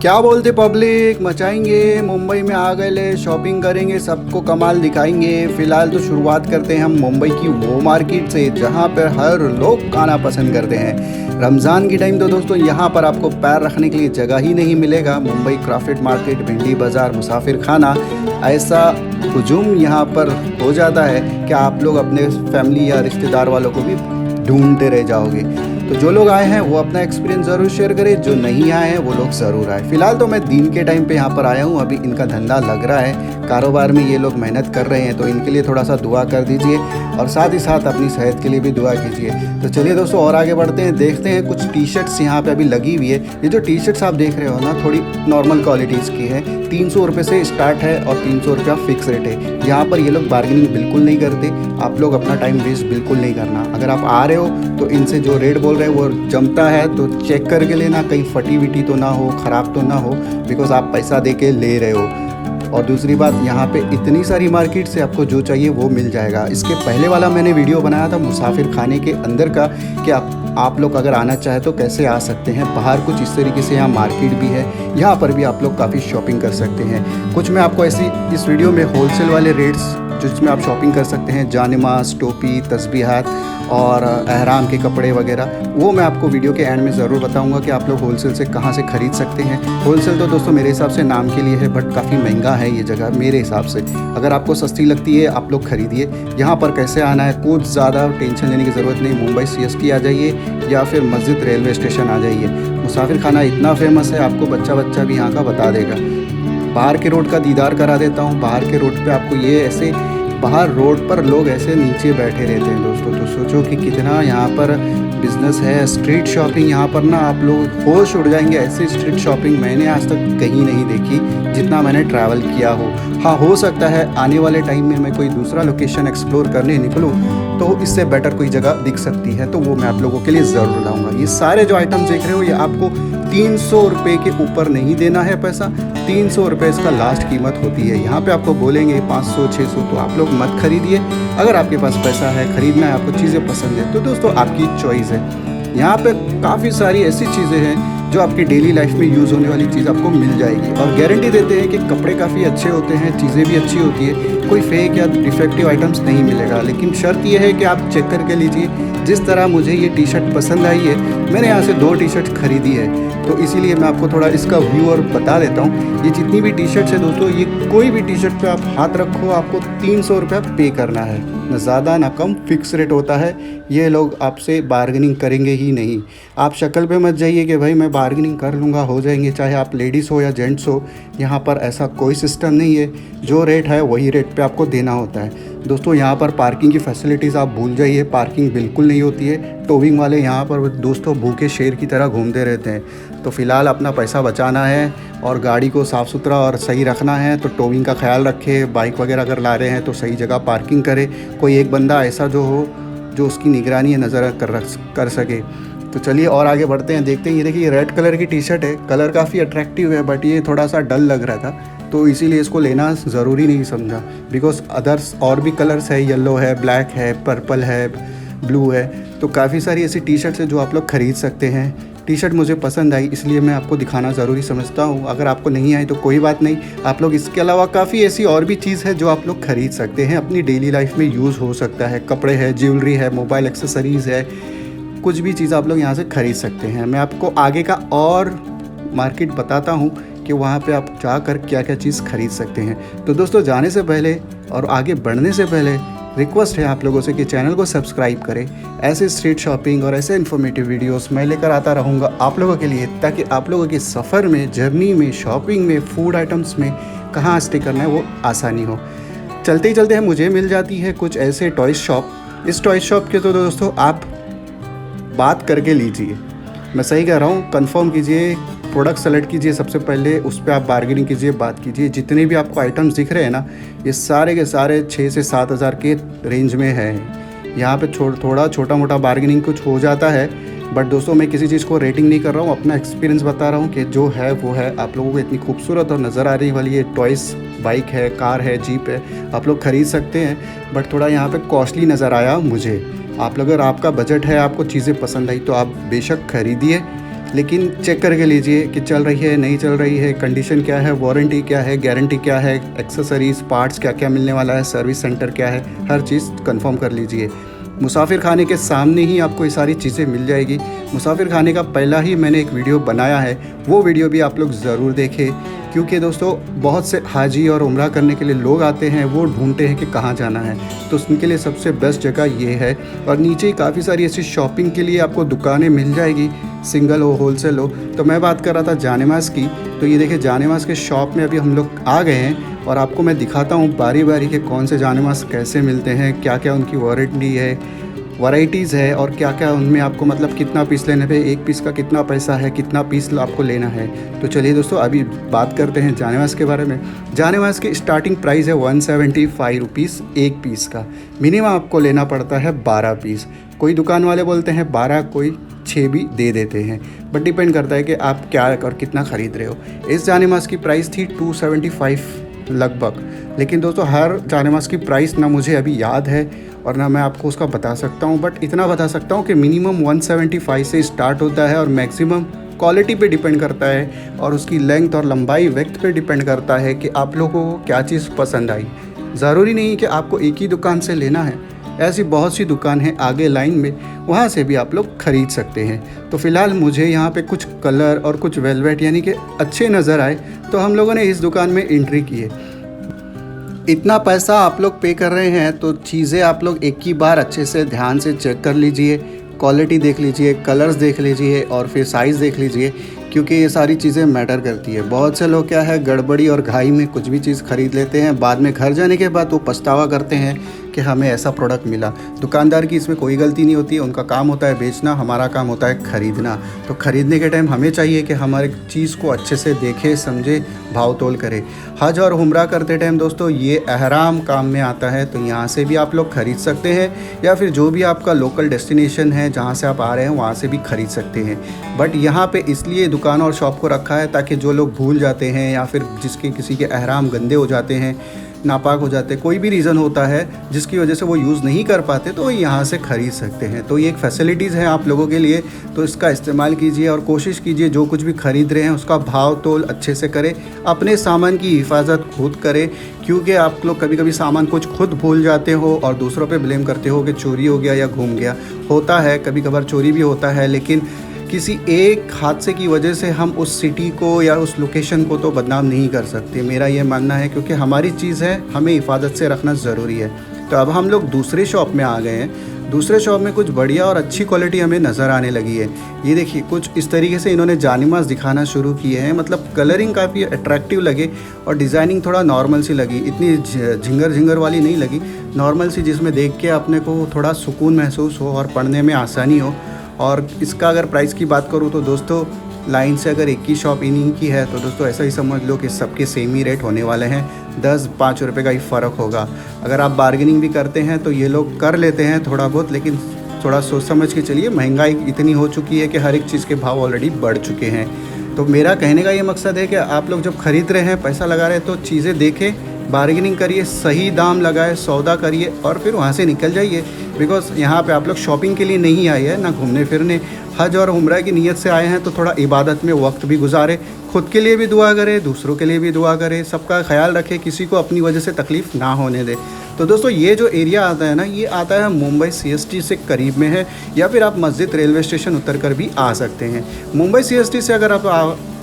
क्या बोलते पब्लिक, मचाएंगे। मुंबई में आ गए ले, शॉपिंग करेंगे, सबको कमाल दिखाएंगे। फिलहाल तो शुरुआत करते हैं हम मुंबई की वो मार्केट से जहाँ पर हर लोग आना पसंद करते हैं। रमज़ान की टाइम तो दोस्तों यहाँ पर आपको पैर रखने के लिए जगह ही नहीं मिलेगा। मुंबई क्राफ्ट मार्केट, भिंडी बाज़ार, मुसाफिर खाना, ऐसा हुजूम यहाँ पर हो जाता है कि आप लोग अपने फैमिली या रिश्तेदार वालों को भी ढूंढते रह जाओगे। तो जो लोग आए हैं वो अपना एक्सपीरियंस ज़रूर शेयर करें, जो नहीं आए हैं वो लोग ज़रूर आए। फिलहाल तो मैं दिन के टाइम पे यहाँ पर आया हूँ, अभी इनका धंधा लग रहा है, कारोबार में ये लोग मेहनत कर रहे हैं, तो इनके लिए थोड़ा सा दुआ कर दीजिए और साथ ही साथ अपनी सेहत के लिए भी दुआ कीजिए। तो चलिए दोस्तों और आगे बढ़ते हैं, देखते हैं। कुछ टी शर्ट्स यहाँ पे अभी लगी हुई है। ये जो टी शर्ट्स आप देख रहे हो ना, थोड़ी नॉर्मल क्वालिटीज़ की है। 300 रुपये से स्टार्ट है और 300 रुपया फिक्स रेट है। यहाँ पर ये लोग बार्गेनिंग बिल्कुल नहीं करते। आप लोग अपना टाइम वेस्ट बिल्कुल नहीं करना। अगर आप आ रहे हो तो इनसे जो रेट बोल रहे हैं वो जमता है तो चेक करके लेना, कहीं फटी विटी तो ना हो, ख़राब तो ना हो, बिकॉज आप पैसा दे के ले रहे हो। और दूसरी बात, यहाँ पे इतनी सारी मार्केट से आपको जो चाहिए वो मिल जाएगा। इसके पहले वाला मैंने वीडियो बनाया था मुसाफिर खाने के अंदर का, कि आप लोग अगर आना चाहे तो कैसे आ सकते हैं। बाहर कुछ इस तरीके से यहाँ मार्केट भी है, यहाँ पर भी आप लोग काफ़ी शॉपिंग कर सकते हैं। कुछ मैं आपको ऐसी इस वीडियो में होलसेल वाले रेट्स जिसमें आप शॉपिंग कर सकते हैं, जानिमाज़, टोपी, तस्बीहात और अहराम के कपड़े वगैरह, वो मैं आपको वीडियो के एंड में ज़रूर बताऊंगा कि आप लोग होलसेल से कहाँ से ख़रीद सकते हैं। होलसेल तो दोस्तों मेरे हिसाब से नाम के लिए है, बट काफ़ी महंगा है ये जगह मेरे हिसाब से। अगर आपको सस्ती लगती है आप लोग ख़रीदिए। यहाँ पर कैसे आना है, कुछ ज़्यादा टेंशन लेने की ज़रूरत नहीं। मुंबई CST आ जाइए या फिर मस्जिद रेलवे स्टेशन आ जाइए। मुसाफिर खाना इतना फेमस है, आपको बच्चा बच्चा भी यहाँ का बता देगा। बाहर के रोड का दीदार करा देता हूँ। बाहर के रोड पे आपको ये ऐसे, बाहर रोड पर लोग ऐसे नीचे बैठे रहते हैं दोस्तों, तो सोचो कि कितना यहाँ पर बिज़नेस है। स्ट्रीट शॉपिंग यहाँ पर ना आप लोग होश उड़ जाएंगे। ऐसी स्ट्रीट शॉपिंग मैंने आज तक कहीं नहीं देखी जितना मैंने ट्रैवल किया हो। हाँ, हो सकता है आने वाले टाइम में मैं कोई दूसरा लोकेशन एक्सप्लोर करने निकलूँ तो इससे बेटर कोई जगह दिख सकती है, तो वो मैं आप लोगों के लिए ज़रूर लाऊंगा। ये सारे जो आइटम्स देख रहे हो, ये आपको 300 रुपये के ऊपर नहीं देना है पैसा। 300 रुपये इसका लास्ट कीमत होती है। यहाँ पे आपको बोलेंगे 500 600, तो आप लोग मत खरीदिए। अगर आपके पास पैसा है, ख़रीदना है, आपको चीज़ें पसंद है, तो दोस्तों आपकी चॉइस है। यहाँ पे काफ़ी सारी ऐसी चीज़ें हैं जो आपकी डेली लाइफ में यूज़ होने वाली चीज़ आपको मिल जाएगी, और गारंटी देते हैं कि कपड़े काफ़ी अच्छे होते हैं, चीज़ें भी अच्छी होती है, कोई फेक या डिफेक्टिव आइटम्स नहीं मिलेगा। लेकिन शर्त यह है कि आप चेक करके लीजिए। जिस तरह मुझे ये टी शर्ट पसंद आई है, मैंने यहाँ से 2 टी शर्ट खरीदी है, तो इसीलिए मैं आपको थोड़ा इसका व्यू और बता देता हूँ। ये जितनी भी टी शर्ट्स है दोस्तों, ये कोई भी टी शर्ट पे आप हाथ रखो आपको 300 रुपया पे करना है, ना ज़्यादा ना कम, फिक्स रेट होता है। ये लोग आपसे बार्गेनिंग करेंगे ही नहीं। आप शक्ल पे मत जाइए कि भाई मैं बार्गेनिंग कर लूँगा, हो जाएंगे, चाहे आप लेडीज़ हो या जेंट्स हो। यहाँ पर ऐसा कोई सिस्टम नहीं है। जो रेट है वही रेट पे आपको देना होता है। दोस्तों यहाँ पर पार्किंग की फैसिलिटीज़ आप भूल जाइए, पार्किंग बिल्कुल नहीं होती है। टोविंग वाले यहाँ पर दोस्तों भूखे शेर की तरह घूमते रहते हैं। तो फ़िलहाल अपना पैसा बचाना है और गाड़ी को साफ़ सुथरा और सही रखना है, तो टोविंग का ख्याल रखें। बाइक वगैरह अगर ला रहे हैं तो सही जगह पार्किंग करें। कोई एक बंदा ऐसा जो हो जो उसकी निगरानी नज़र कर सके। तो चलिए और आगे बढ़ते हैं, देखते हैं। ये देखिए रेड कलर की टी शर्ट है, कलर काफ़ी अट्रैक्टिव है, बट ये थोड़ा सा डल लग रहा था, तो इसीलिए इसको लेना ज़रूरी नहीं समझा। बिकॉज अदर्स और भी कलर्स है, येलो है, ब्लैक है, पर्पल है, ब्लू है, तो काफ़ी सारी ऐसी टी शर्ट्स है जो आप लोग ख़रीद सकते हैं। टी शर्ट मुझे पसंद आई इसलिए मैं आपको दिखाना ज़रूरी समझता हूँ। अगर आपको नहीं आई तो कोई बात नहीं, आप लोग इसके अलावा काफ़ी ऐसी और भी चीज़ है जो आप लोग ख़रीद सकते हैं, अपनी डेली लाइफ में यूज़ हो सकता है। कपड़े है, ज्वेलरी है, मोबाइल एक्सेसरीज़ है, कुछ भी चीज़ आप लोग यहाँ से ख़रीद सकते हैं। मैं आपको आगे का और मार्केट बताता हूँ कि वहाँ पे आप जाकर क्या क्या चीज़ खरीद सकते हैं। तो दोस्तों जाने से पहले और आगे बढ़ने से पहले रिक्वेस्ट है आप लोगों से कि चैनल को सब्सक्राइब करें। ऐसे स्ट्रीट शॉपिंग और ऐसे इन्फॉर्मेटिव वीडियोस मैं लेकर आता रहूँगा आप लोगों के लिए, ताकि आप लोगों के सफ़र में, जर्नी में, शॉपिंग में, फूड आइटम्स में कहाँ स्टे करना है वो आसानी हो। चलते ही चलते हैं मुझे मिल जाती है कुछ ऐसे टॉयज़ शॉप। इस टॉयज़ शॉप के तो दोस्तों आप बात करके लीजिए, मैं सही कह रहा हूँ, कंफर्म कीजिए, प्रोडक्ट सेलेक्ट कीजिए सबसे पहले, उस पर आप बार्गेनिंग कीजिए, बात कीजिए। जितने भी आपको आइटम्स दिख रहे हैं ना, ये सारे के सारे 6 से 7 हज़ार के रेंज में है। यहाँ पे थोड़ा छोटा मोटा बार्गेनिंग कुछ हो जाता है, बट दोस्तों मैं किसी चीज़ को रेटिंग नहीं कर रहा हूँ, अपना एक्सपीरियंस बता रहा हूँ कि जो है वो है। आप लोगों को इतनी खूबसूरत और नज़र आ रही वाली ये टॉयज़ बाइक है, कार है, जीप है, आप लोग ख़रीद सकते हैं, बट थोड़ा यहाँ पे कॉस्टली नज़र आया मुझे। आप लोग, अगर आपका बजट है, आपको चीज़ें पसंद आई तो आप बेशक खरीदिए। लेकिन चेक करके लीजिए कि चल रही है नहीं चल रही है, कंडीशन क्या है, वारंटी क्या है, गारंटी क्या है, एक्सेसरीज़ पार्ट्स क्या क्या मिलने वाला है, सर्विस सेंटर क्या है, हर चीज़ कंफर्म कर लीजिए। मुसाफिर खाने के सामने ही आपको ये सारी चीज़ें मिल जाएगी। मुसाफिर खाने का पहला ही मैंने एक वीडियो बनाया है, वो वीडियो भी आप लोग ज़रूर देखें, क्योंकि दोस्तों बहुत से हाजी और उम्रा करने के लिए लोग आते हैं, वो ढूंढते हैं कि कहाँ जाना है, तो उनके लिए सबसे बेस्ट जगह ये है। और नीचे ही काफ़ी सारी ऐसी शॉपिंग के लिए आपको दुकानें मिल जाएगी, सिंगल हो होलसेल हो। तो मैं बात कर रहा था जानेमाज़ की, तो ये देखिए जानेमाज़ के शॉप में अभी हम लोग आ गए हैं और आपको मैं दिखाता हूँ बारी बारी के कौन से जानेमाज़ कैसे मिलते हैं, क्या क्या उनकी वारंटी है, वैरायटीज़ है, और क्या क्या उनमें आपको मतलब कितना पीस लेने पे, एक पीस का कितना पैसा है, कितना पीस आपको लेना है। तो चलिए दोस्तों अभी बात करते हैं जानेमाज़ के बारे में। जानेमाज़ की स्टार्टिंग प्राइस है 175 रुपीज़ एक पीस का। मिनिमम आपको लेना पड़ता है 12 पीस। कोई दुकान वाले बोलते हैं 12, कोई 6 भी दे देते हैं, बट डिपेंड करता है कि आप क्या और कितना ख़रीद रहे हो। इस जानेमाज़ की प्राइस थी 275 लगभग, लेकिन दोस्तों हर जानेमाज़ की प्राइस ना मुझे अभी याद है और ना मैं आपको उसका बता सकता हूँ, बट इतना बता सकता हूँ कि मिनिमम 175 से स्टार्ट होता है और मैक्सिमम क्वालिटी पे डिपेंड करता है और उसकी लेंथ और लंबाई वेक्त पे डिपेंड करता है कि आप लोगों को क्या चीज़ पसंद आई। ज़रूरी नहीं कि आपको एक ही दुकान से लेना है, ऐसी बहुत सी दुकान है आगे लाइन में, वहाँ से भी आप लोग ख़रीद सकते हैं। तो फ़िलहाल मुझे यहाँ पे कुछ कलर और कुछ वेलवेट यानी कि अच्छे नज़र आए, तो हम लोगों ने इस दुकान में एंट्री की है। इतना पैसा आप लोग पे कर रहे हैं तो चीज़ें आप लोग एक ही बार अच्छे से ध्यान से चेक कर लीजिए, क्वालिटी देख लीजिए, कलर्स देख लीजिए और फिर साइज़ देख लीजिए, क्योंकि ये सारी चीज़ें मैटर करती है। बहुत से लोग क्या है गड़बड़ी और घाई में कुछ भी चीज़ ख़रीद लेते हैं, बाद में घर जाने के बाद वो पछतावा करते हैं कि हमें ऐसा प्रोडक्ट मिला। दुकानदार की इसमें कोई गलती नहीं होती है, उनका काम होता है बेचना, हमारा काम होता है ख़रीदना। तो ख़रीदने के टाइम हमें चाहिए कि हमारे चीज़ को अच्छे से देखे समझे, भाव तोल करे। हज और उम्रा करते टाइम दोस्तों ये अहराम काम में आता है, तो यहाँ से भी आप लोग ख़रीद सकते हैं या फिर जो भी आपका लोकल डेस्टिनेशन है जहाँ से आप आ रहे हैं वहाँ से भी ख़रीद सकते हैं। बट यहाँ पे इसलिए दुकान और शॉप को रखा है ताकि जो लोग भूल जाते हैं या फिर जिसके किसी के अहराम गंदे हो जाते हैं, नापाक हो जाते, कोई भी रीज़न होता है जिसकी वजह से वो यूज़ नहीं कर पाते, तो यहाँ से ख़रीद सकते हैं। तो ये एक फैसिलिटीज़ है आप लोगों के लिए, तो इसका इस्तेमाल कीजिए और कोशिश कीजिए जो कुछ भी ख़रीद रहे हैं उसका भाव तोल अच्छे से करें, अपने सामान की हिफाजत खुद करें, क्योंकि आप लोग कभी कभी सामान कुछ खुद भूल जाते हो और दूसरों पे ब्लेम करते हो कि चोरी हो गया या घूम गया। होता है, कभी कभार चोरी भी होता है, लेकिन किसी एक हादसे की वजह से हम उस सिटी को या उस लोकेशन को तो बदनाम नहीं कर सकते, मेरा ये मानना है, क्योंकि हमारी चीज़ है, हमें हिफाजत से रखना ज़रूरी है। तो अब हम लोग दूसरे शॉप में आ गए हैं। दूसरे शॉप में कुछ बढ़िया और अच्छी क्वालिटी हमें नज़र आने लगी है। ये देखिए कुछ इस तरीके से इन्होंने जानेमाज़ दिखाना शुरू किए हैं, मतलब कलरिंग काफ़ी अट्रैक्टिव लगे और डिज़ाइनिंग थोड़ा नॉर्मल सी लगी, इतनी झिंगर झिंगर वाली नहीं लगी, नॉर्मल सी, जिसमें देख के अपने को थोड़ा सुकून महसूस हो और पढ़ने में आसानी हो। और इसका अगर प्राइस की बात करूँ तो दोस्तों लाइन से अगर एक ही शॉप इन्हीं की है तो दोस्तों ऐसा ही समझ लो कि सबके सेम ही रेट होने वाले हैं, 10-5 रुपये का ही फ़र्क होगा। अगर आप बार्गेनिंग भी करते हैं तो ये लोग कर लेते हैं थोड़ा बहुत, लेकिन थोड़ा सोच समझ के चलिए, महंगाई इतनी हो चुकी है कि हर एक चीज़ के भाव ऑलरेडी बढ़ चुके हैं। तो मेरा कहने का ये मकसद है कि आप लोग जब ख़रीद रहे हैं, पैसा लगा रहे हैं, तो चीज़ें देखें, बार्गेनिंग करिए, सही दाम लगाए, सौदा करिए और फिर वहाँ से निकल जाइए। बिकॉज़ यहाँ पे आप लोग शॉपिंग के लिए नहीं आए हैं, ना घूमने फिरने। हज और उम्रा की नीयत से आए हैं तो थोड़ा इबादत में वक्त भी गुजारे, खुद के लिए भी दुआ करें, दूसरों के लिए भी दुआ करें, सबका ख्याल रखें, किसी को अपनी वजह से तकलीफ़ ना होने दें। तो दोस्तों ये जो एरिया आता है ना, ये आता है मुंबई CST से करीब में है, या फिर आप मस्जिद रेलवे स्टेशन उतर कर भी आ सकते हैं। मुंबई CST से अगर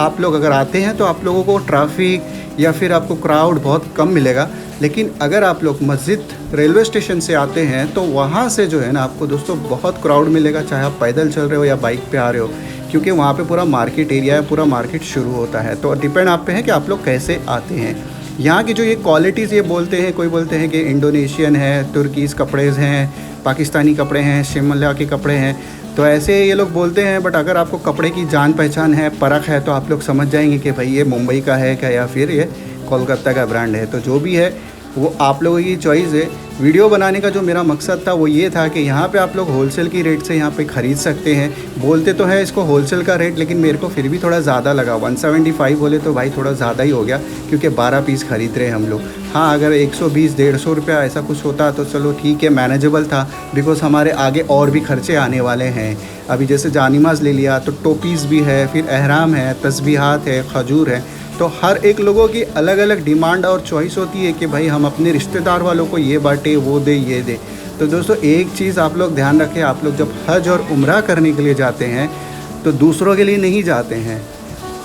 आप लोग अगर आते हैं तो आप लोगों को ट्रैफिक या फिर आपको क्राउड बहुत कम मिलेगा, लेकिन अगर आप लोग मस्जिद रेलवे स्टेशन से आते हैं तो वहाँ से जो है ना आपको दोस्तों बहुत क्राउड मिलेगा, चाहे आप पैदल चल रहे हो या बाइक पे आ रहे हो, क्योंकि वहाँ पे पूरा मार्केट एरिया है, पूरा मार्केट शुरू होता है। तो डिपेंड आप पे है कि आप लोग कैसे आते हैं। यहाँ की जो ये क्वालिटीज़ ये बोलते हैं, कोई बोलते हैं कि इंडोनेशियन है, तुर्कीज़ कपड़े हैं, पाकिस्तानी कपड़े हैं, शिमला के कपड़े हैं, तो ऐसे ये लोग बोलते हैं। बट अगर आपको कपड़े की जान पहचान है, परख है, तो आप लोग समझ जाएंगे कि भाई ये मुंबई का है क्या या फिर ये कोलकाता का ब्रांड है। तो जो भी है, वो आप लोगों की चॉइस है। वीडियो बनाने का जो मेरा मकसद था वो ये था कि यहाँ पे आप लोग होलसेल की रेट से यहाँ पे ख़रीद सकते हैं। बोलते तो है इसको होलसेल का रेट, लेकिन मेरे को फिर भी थोड़ा ज़्यादा लगा। 175 बोले तो भाई थोड़ा ज़्यादा ही हो गया, क्योंकि 12 पीस ख़रीद रहे हैं हम लोग। हाँ, अगर 120-150 रुपया ऐसा कुछ होता तो चलो ठीक है, मैनेजेबल था, बिकॉज़ हमारे आगे और भी खर्चे आने वाले हैं। अभी जैसे जानिमाज़ ले लिया तो टोपीज़ भी है, फिर एहराम है, तस्बीहात है, खजूर है। तो हर एक लोगों की अलग अलग डिमांड और चॉइस होती है कि भाई हम अपने रिश्तेदार वालों को ये बांटे, वो दे, ये दे। तो दोस्तों एक चीज़ आप लोग ध्यान रखें, आप लोग जब हज और उम्रा करने के लिए जाते हैं तो दूसरों के लिए नहीं जाते हैं।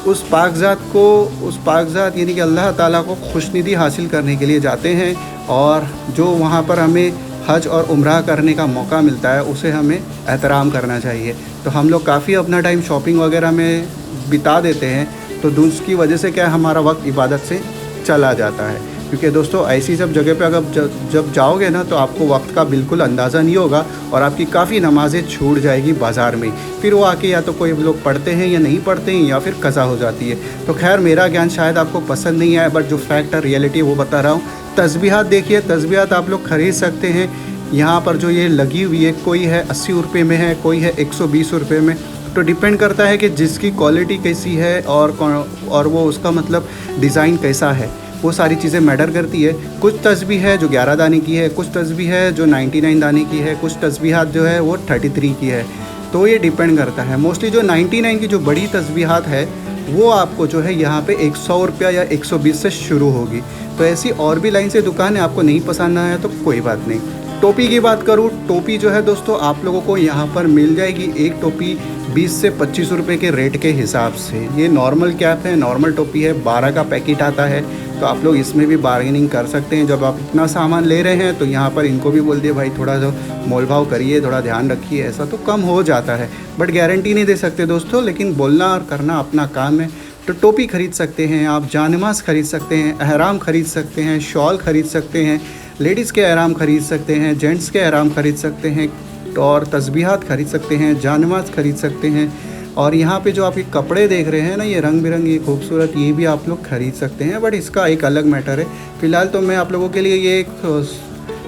उस पाकज़ात यानी कि अल्लाह ताला को खुशनुदी हासिल करने के लिए जाते हैं, और जो वहाँ पर हमें हज और उम्रा करने का मौका मिलता है उसे हमें एहतराम करना चाहिए। तो हम लोग काफ़ी अपना टाइम शॉपिंग वगैरह में बिता देते हैं, तो उसकी वजह से क्या हमारा वक्त इबादत से चला जाता है। क्योंकि दोस्तों ऐसी सब जगह पे अगर जब जाओगे ना तो आपको वक्त का बिल्कुल अंदाज़ा नहीं होगा, और आपकी काफ़ी नमाज़ें छूट जाएगी बाज़ार में। फिर वो आके या तो कोई लोग पढ़ते हैं या नहीं पढ़ते हैं, या फिर कज़ा हो जाती है। तो खैर मेरा ज्ञान शायद आपको पसंद नहीं आया, बट जो फैक्ट है, रियलिटी वो बता रहा हूँ। तस्बीहात देखिए, तस्बीहात आप लोग ख़रीद सकते हैं। यहाँ पर जो ये लगी हुई है, कोई है 80 रुपये में है, कोई है 120 रुपये में। तो डिपेंड करता है कि जिसकी क्वालिटी कैसी है और वो उसका मतलब डिज़ाइन कैसा है, वो सारी चीज़ें मैटर करती है। कुछ तस्बीह है जो 11 दाने की है, कुछ तस्बीह है जो 99 दाने की है, कुछ तस्बीहात जो है वो 33 की है। तो ये डिपेंड करता है। मोस्टली जो 99 की जो बड़ी तस्बीहात है वो आपको जो है यहाँ पे 100 रुपया या 120 से शुरू होगी। तो ऐसी और भी लाइन से दुकान है, आपको नहीं पसंद आया तो कोई बात नहीं। टोपी की बात करूँ, टोपी जो है दोस्तों आप लोगों को यहाँ पर मिल जाएगी एक टोपी 20 से 25 रुपये के रेट के हिसाब से। ये नॉर्मल कैप है, नॉर्मल टोपी है, 12 का पैकेट आता है। तो आप लोग इसमें भी बार्गेनिंग कर सकते हैं। जब आप इतना सामान ले रहे हैं तो यहाँ पर इनको भी बोल दिए भाई थोड़ा सा मोल भाव करिए, थोड़ा ध्यान रखिए, ऐसा तो कम हो जाता है। बट गारंटी नहीं दे सकते दोस्तों, लेकिन बोलना और करना अपना काम है। तो टोपी ख़रीद सकते हैं आप, जानमाज़ ख़रीद सकते हैं, अहराम ख़रीद सकते हैं, शॉल ख़रीद सकते हैं, लेडीज़ के अहराम ख़रीद सकते हैं, जेंट्स के अहराम ख़रीद सकते हैं, और तस्बीहात ख़रीद सकते हैं, जानमाज़ ख़रीद सकते हैं। और यहाँ पे जो आप ये कपड़े देख रहे हैं ना, ये रंग बिरंगी खूबसूरत, ये भी आप लोग ख़रीद सकते हैं। बट इसका एक अलग मैटर है। फ़िलहाल तो मैं आप लोगों के लिए ये एक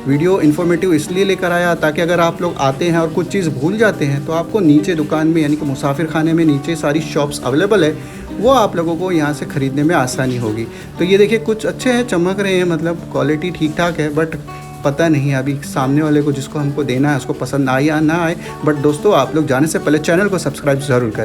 वीडियो इन्फॉर्मेटिव इसलिए लेकर आया ताकि अगर आप लोग आते हैं और कुछ चीज़ भूल जाते हैं तो आपको नीचे दुकान में यानी कि मुसाफिर खाने में नीचे सारी शॉप्स अवेलेबल है, वो आप लोगों को यहाँ से ख़रीदने में आसानी होगी। तो ये देखिए कुछ अच्छे हैं, चमक रहे हैं, मतलब क्वालिटी ठीक ठाक है। बट पता नहीं अभी सामने वाले को जिसको हमको देना है उसको पसंद आए या ना आए। बट दोस्तों आप लोग जाने से पहले चैनल को सब्सक्राइब ज़रूर करें।